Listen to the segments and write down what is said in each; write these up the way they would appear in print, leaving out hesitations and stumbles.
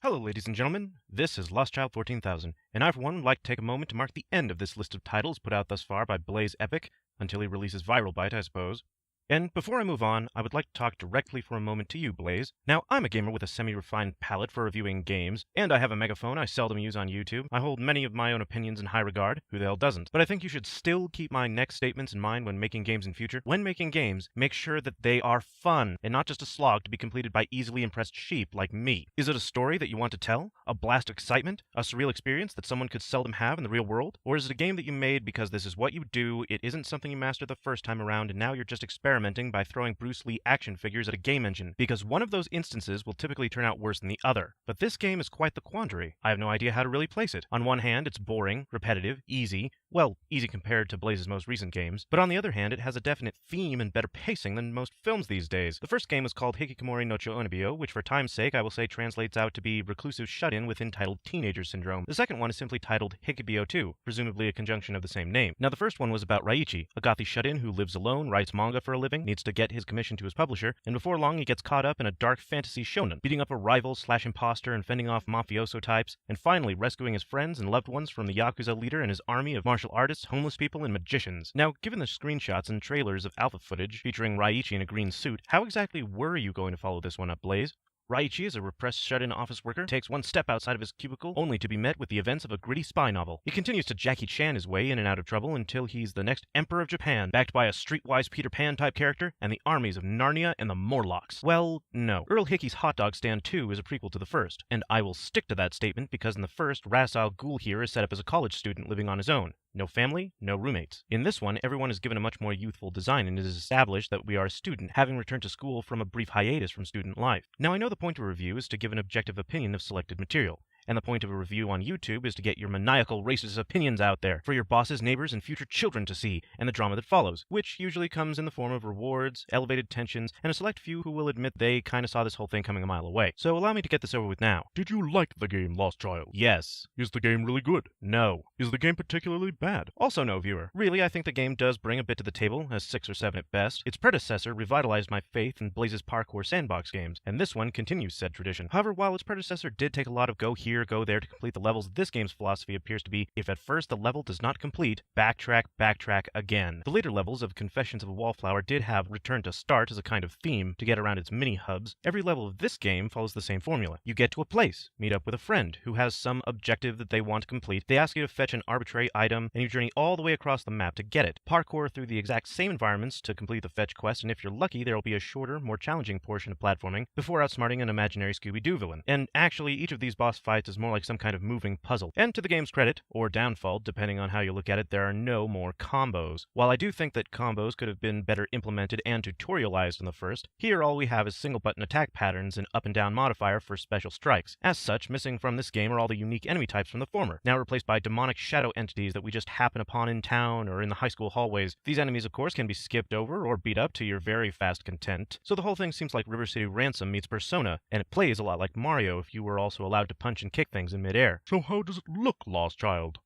Hello, ladies and gentlemen. This is Lost Child 14,000, and I, for one, would like to take a moment to mark the end of this list of titles put out thus far by Blaze Epic, until he releases Viral Byte, I suppose. And before I move on, I would like to talk directly for a moment to you, Blaze. Now, I'm a gamer with a semi-refined palate for reviewing games, and I have a megaphone I seldom use on YouTube. I hold many of my own opinions in high regard, who the hell doesn't? But I think you should still keep my next statements in mind when making games in future. When making games, make sure that they are fun, and not just a slog to be completed by easily impressed sheep like me. Is it a story that you want to tell? A blast of excitement? A surreal experience that someone could seldom have in the real world? Or is it a game that you made because this is what you do, it isn't something you mastered the first time around, and now you're just experimenting by throwing Bruce Lee action figures at a game engine, because one of those instances will typically turn out worse than the other. But this game is quite the quandary. I have no idea how to really place it. On one hand, it's boring, repetitive, easy. Well, easy compared to Blaze's most recent games. But on the other hand, it has a definite theme and better pacing than most films these days. The first game was called Hikibyou no Onibyo, which for time's sake I will say translates out to be reclusive shut-in with entitled teenager syndrome. The second one is simply titled Hikibyou 2, presumably a conjunction of the same name. Now the first one was about Raichi, a gothy shut-in who lives alone, writes manga for a living, needs to get his commission to his publisher, and before long he gets caught up in a dark fantasy shonen, beating up a rival/imposter and fending off mafioso types, and finally rescuing his friends and loved ones from the Yakuza leader and his army of martial artists, homeless people, and magicians. Now, given the screenshots and trailers of alpha footage featuring Raichi in a green suit, how exactly were you going to follow this one up, Blaze? Raichi is a repressed shut-in office worker, takes one step outside of his cubicle, only to be met with the events of a gritty spy novel. He continues to Jackie Chan his way in and out of trouble until he's the next Emperor of Japan, backed by a streetwise Peter Pan-type character and the armies of Narnia and the Morlocks. Well, no. Earl Hickey's Hot Dog Stand 2 is a prequel to the first, and I will stick to that statement because in the first, Ras Al Ghul here is set up as a college student living on his own. No family, no roommates. In this one, everyone is given a much more youthful design and it is established that we are a student, having returned to school from a brief hiatus from student life. Now, I know the point of a review is to give an objective opinion of selected material, and the point of a review on YouTube is to get your maniacal racist opinions out there for your bosses, neighbors, and future children to see, and the drama that follows, which usually comes in the form of rewards, elevated tensions, and a select few who will admit they kinda saw this whole thing coming a mile away. So allow me to get this over with now. Did you like the game Lost Child? Yes. Is the game really good? No. Is the game particularly bad? Also no, viewer. Really, I think the game does bring a bit to the table, a 6 or 7 at best. Its predecessor revitalized my faith in Blaze's parkour sandbox games, and this one continues said tradition. However, while its predecessor did take a lot of go here, go there to complete the levels, this game's philosophy appears to be, if at first the level does not complete, backtrack again. The later levels of Confessions of a Wallflower did have Return to Start as a kind of theme to get around its mini-hubs. Every level of this game follows the same formula. You get to a place, meet up with a friend who has some objective that they want to complete, they ask you to fetch an arbitrary item, and you journey all the way across the map to get it. Parkour through the exact same environments to complete the fetch quest, and if you're lucky, there will be a shorter, more challenging portion of platforming before outsmarting an imaginary Scooby-Doo villain. And actually, each of these boss fights is more like some kind of moving puzzle. And to the game's credit, or downfall, depending on how you look at it, there are no more combos. While I do think that combos could have been better implemented and tutorialized in the first, here all we have is single button attack patterns and up and down modifier for special strikes. As such, missing from this game are all the unique enemy types from the former, now replaced by demonic shadow entities that we just happen upon in town or in the high school hallways. These enemies, of course, can be skipped over or beat up to your very fast content. So the whole thing seems like River City Ransom meets Persona, and it plays a lot like Mario if you were also allowed to punch and kick things in midair. So how does it look, Lost Child?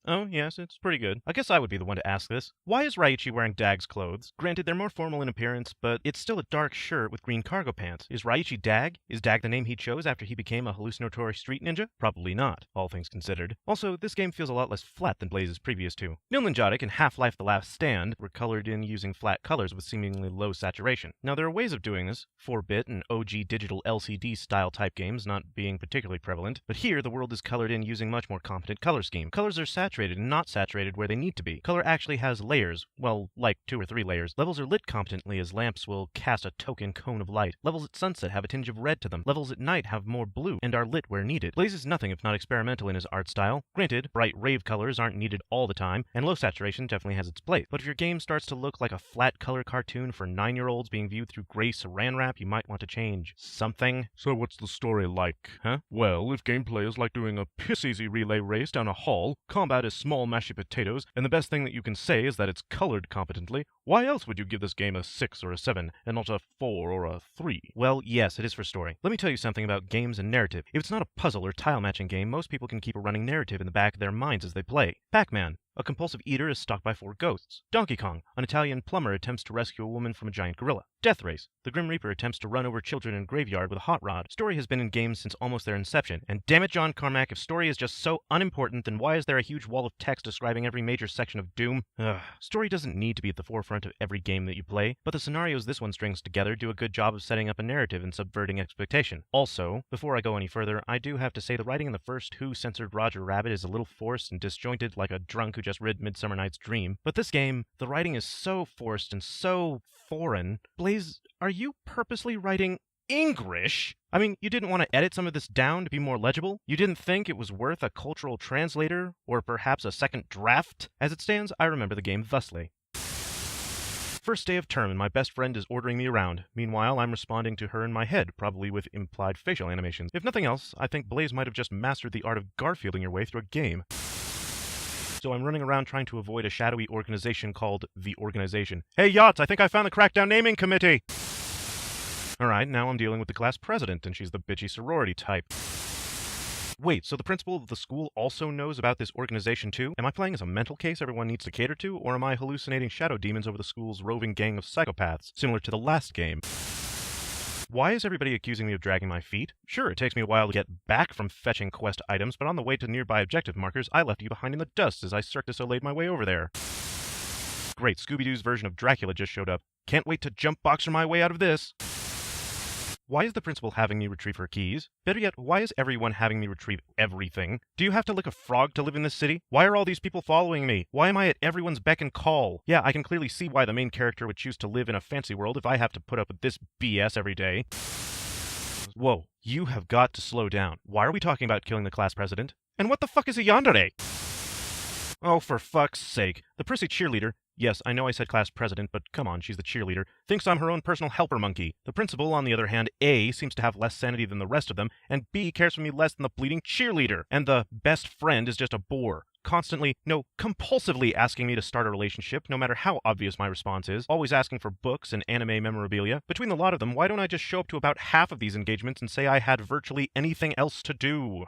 Oh, yes, it's pretty good. I guess I would be the one to ask this. Why is Raichi wearing Dag's clothes? Granted, they're more formal in appearance, but it's still a dark shirt with green cargo pants. Is Raichi Dag? Is Dag the name he chose after he became a hallucinatory street ninja? Probably not, all things considered. Also, this game feels a lot less flat than Blaze's previous two. Nil Ninjatic and Half-Life The Last Stand were colored in using flat colors with seemingly low saturation. Now, there are ways of doing this, 4-bit and OG digital LCD style type games not being particularly prevalent, but here the world is colored in using much more competent color scheme. Colors are saturated and not saturated where they need to be. Color actually has layers, well, like 2 or 3 layers. Levels are lit competently as lamps will cast a token cone of light. Levels at sunset have a tinge of red to them. Levels at night have more blue and are lit where needed. Blaze is nothing if not experimental in his art style. Granted, bright rave colors aren't needed all the time, and low saturation definitely has its place. But if your game starts to look like a flat color cartoon for 9-year-olds being viewed through gray saran wrap, you might want to change something. So what's the story like? Huh? Well, if gameplay is like doing a piss-easy relay race down a hall, combat is small mashy potatoes, and the best thing that you can say is that it's colored competently, why else would you give this game a 6 or a 7, and not a 4 or a 3? Well, yes, it is for story. Let me tell you something about games and narrative. If it's not a puzzle or tile matching game, most people can keep a running narrative in the back of their minds as they play. Pac-Man. A compulsive eater is stalked by 4 ghosts. Donkey Kong, an Italian plumber attempts to rescue a woman from a giant gorilla. Death Race, the Grim Reaper attempts to run over children in a graveyard with a hot rod. Story has been in games since almost their inception, and damn it, John Carmack, if story is just so unimportant, then why is there a huge wall of text describing every major section of Doom? Ugh. Story doesn't need to be at the forefront of every game that you play, but the scenarios this one strings together do a good job of setting up a narrative and subverting expectation. Also, before I go any further, I do have to say the writing in the first Who-censored Roger Rabbit is a little forced and disjointed like a drunk who just read Midsummer Night's Dream. But this game, the writing is so forced and so foreign. Blaze, are you purposely writing English? I mean, you didn't want to edit some of this down to be more legible? You didn't think it was worth a cultural translator, or perhaps a second draft? As it stands, I remember the game thusly. First day of term and my best friend is ordering me around. Meanwhile, I'm responding to her in my head, probably with implied facial animations. If nothing else, I think Blaze might have just mastered the art of Garfielding your way through a game. So I'm running around trying to avoid a shadowy organization called The Organization. Hey, Yachts, I think I found the Crackdown Naming Committee! Alright, now I'm dealing with the class president, and she's the bitchy sorority type. Wait, so the principal of the school also knows about this organization too? Am I playing as a mental case everyone needs to cater to, or am I hallucinating shadow demons over the school's roving gang of psychopaths, similar to the last game? Why is everybody accusing me of dragging my feet? Sure, it takes me a while to get back from fetching quest items, but on the way to nearby objective markers, I left you behind in the dust as I Cirque du Soleil'd my way over there. Great, Scooby-Doo's version of Dracula just showed up. Can't wait to jump boxer my way out of this! Why is the principal having me retrieve her keys? Better yet, why is everyone having me retrieve everything? Do you have to lick a frog to live in this city? Why are all these people following me? Why am I at everyone's beck and call? Yeah, I can clearly see why the main character would choose to live in a fancy world if I have to put up with this BS every day. Whoa, you have got to slow down. Why are we talking about killing the class president? And what the fuck is a yandere? Oh, for fuck's sake. The prissy cheerleader, yes, I know I said class president, but come on, she's the cheerleader, thinks I'm her own personal helper monkey. The principal, on the other hand, A, seems to have less sanity than the rest of them, and B, cares for me less than the bleeding cheerleader. And the best friend is just a bore. Constantly, no, compulsively asking me to start a relationship, no matter how obvious my response is, always asking for books and anime memorabilia. Between the lot of them, why don't I just show up to about half of these engagements and say I had virtually anything else to do?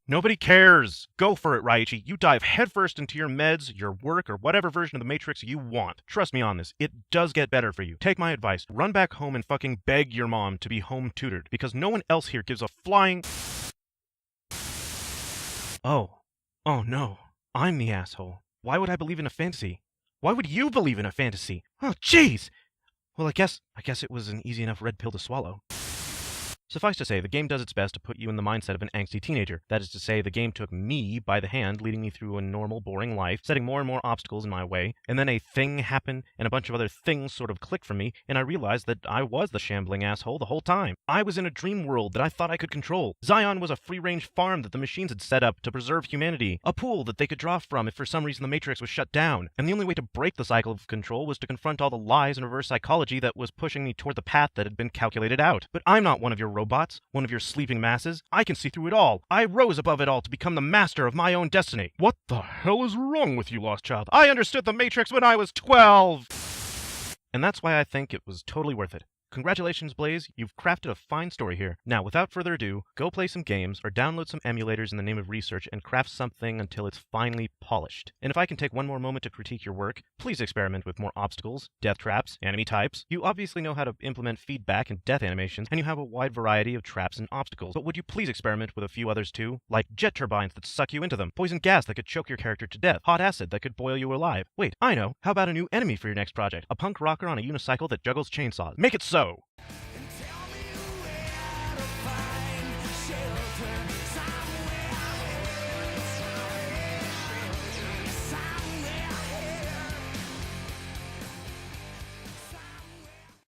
Nobody cares. Go for it, Raichi. You dive headfirst into your meds, your work, or whatever version of the Matrix you want. Trust me on this. It does get better for you. Take my advice. Run back home and fucking beg your mom to be home tutored, because no one else here gives a flying... Oh no. I'm the asshole. Why would I believe in a fantasy? Why would you believe in a fantasy? Oh, jeez! Well, I guess it was an easy enough red pill to swallow. Suffice to say, the game does its best to put you in the mindset of an angsty teenager. That is to say, the game took me by the hand, leading me through a normal, boring life, setting more and more obstacles in my way, and then a thing happened, and a bunch of other things sort of clicked for me, and I realized that I was the shambling asshole the whole time. I was in a dream world that I thought I could control. Zion was a free-range farm that the machines had set up to preserve humanity, a pool that they could draw from if for some reason the Matrix was shut down, and the only way to break the cycle of control was to confront all the lies and reverse psychology that was pushing me toward the path that had been calculated out. But I'm not one of your robots, one of your sleeping masses. I can see through it all. I rose above it all to become the master of my own destiny. What the hell is wrong with you, lost child? I understood the Matrix when I was 12! And that's why I think it was totally worth it. Congratulations, Blaze, you've crafted a fine story here. Now, without further ado, go play some games or download some emulators in the name of research and craft something until it's finally polished. And if I can take one more moment to critique your work, please experiment with more obstacles, death traps, enemy types. You obviously know how to implement feedback and death animations, and you have a wide variety of traps and obstacles, but would you please experiment with a few others too? Like jet turbines that suck you into them, poison gas that could choke your character to death, hot acid that could boil you alive. Wait, I know, how about a new enemy for your next project? A punk rocker on a unicycle that juggles chainsaws. Make it so!